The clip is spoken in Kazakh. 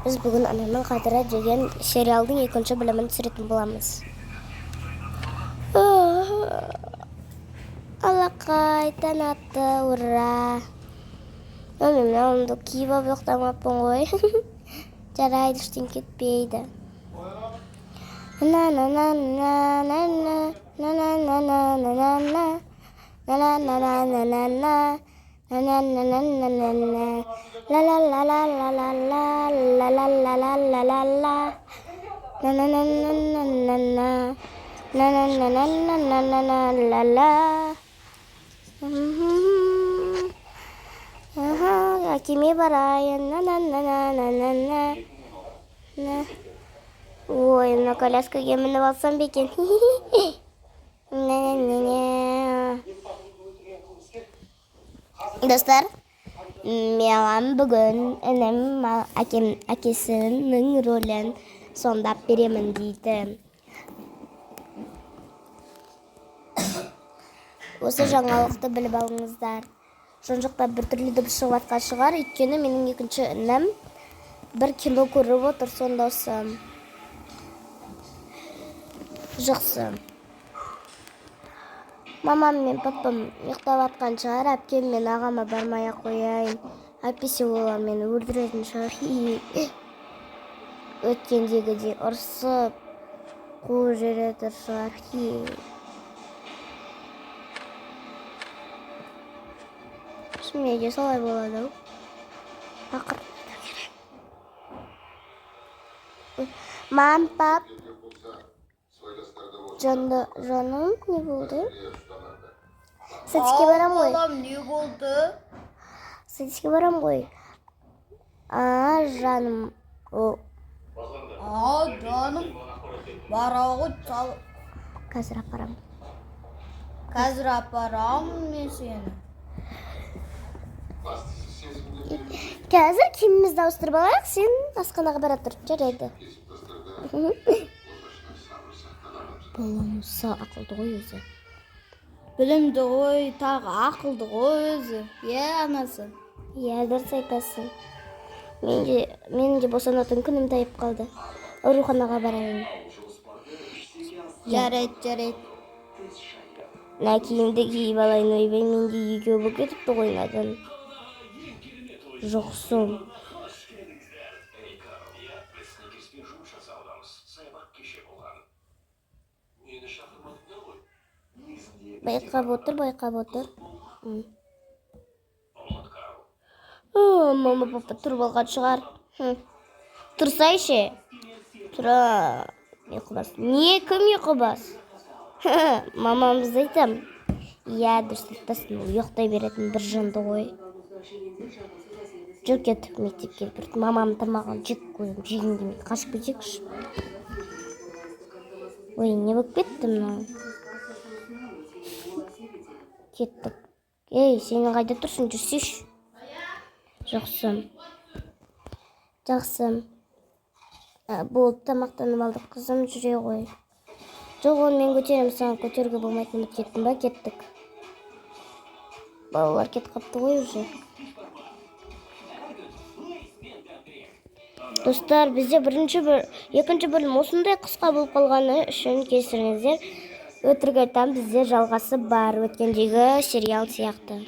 Біз бүгін Ананың қадірі деген сериалдың екінші бөлімін түсіретін боламыз. Алақай, таң атты, ура! Мен онды киіп алып ұйықтамаппын ғой. Жарайды, ештеңе кетпейді. Кеме барайын. Ой, мына коляскаға мініп алсам бекен. Достар, маған бүгін інім әкесінің рөлін сомдап беремін дейді. Осы жаңалықты біліп алыңыздар. Жон-жоқта бір түрлі дыбыс шығып жатқан шығар, өйткені менің екінші інім бір кино көріп отыр, сонда осы. Жақсы. Мамам мен папам ұйықтап жатқан шығар, әпкем мен ағама бармай қояйын. Әйтпесе олар мені өлтіретін шығар. Өткендегідей ұрсып қуып жіберетін шығар. Шынымен солай болады. Тақыр. Мам, пап. Жаным, не болды? Садикке барам ғой. Балам, не болды? Садикке барам ғой. Жаным. Жаным. Бара ғой, сал. Қазір апарам. Қазір апарам мен сені. Қазір киімімізді ауыстырып алайық, сен асханаға бара тұр. Жарайды. Балам са ақылды ғой өзі. Білімді ғой, тағы ақылды ғой өзі. Анасы. Дұрыс айтасың. Менің де босанатын күнім тайып қалды. Ауруханаға барайын. Жарайды. Мына киімді киіп алайын, ойбай, мен де екеуі болып кетіпті ойнадым. Жоқсың. Байқап отыр. Мама, папа тұрып алған шығар. Тұрсайшы. Тұра. Ұйқыбас. Не, кім ұйқыбас? Мамамызды айтам. Дұрыс айтасың, ұйықтай беретін бір жанды ғой. Жүр кетіп мектепке бір мамам тамағын жек қойым, жегін демей, қашып кетекші. Ой, не болып кетті мынау? Кеттік. Ей, сені қайда тұрсың, жүрсейші. Жақсы. Болып тамақтанып алдық, қызым, жүре ғой. Жоқ, оны мен көтерем, саған көтеруге болмайтын болып кеттім ба? Кеттік. Балалар кет қапты ғой уже. Достар, бізде екінші бөлім осындай қысқа болып қалғаны үшін кешіріңіздер. Өтірік айтам, бізде жалғасы бар өткендегі сериал сияқты.